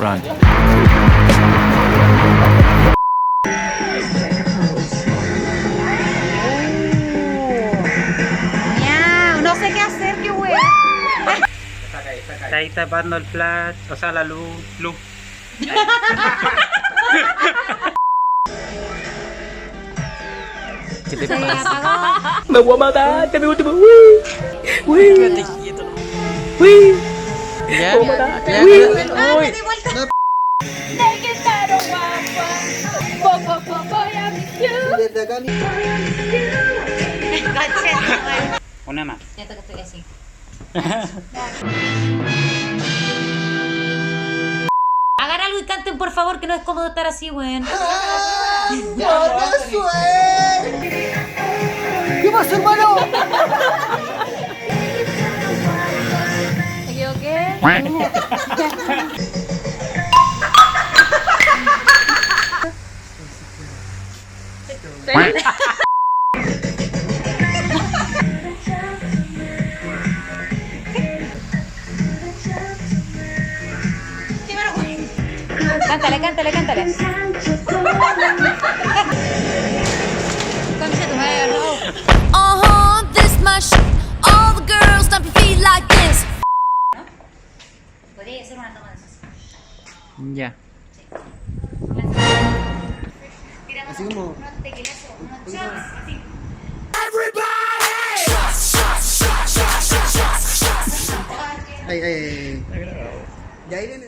Run. Miau, no sé qué hacer, qué wea. Está ahí tapando el flash, o sea, la luz. ¿Qué te Se pasa? apagó. Me voy a matar, te último. Quédate quieto. Ya, Ah, ya. me di vuelta. Una más. Siento que estoy así. Hagan algo y canten, por favor, que no es cómodo estar así, weón. ¿Qué pasó, hermano? ¿Me equivoqué? Cántale, cántale, cántale. Concha tu madre, no. This my shit. All the girls stomp your feet like this. Podría hacer una toma de esas. Ya. Así como... Unos tequilazos, unos shots, así. Ay. Ya ahí viene.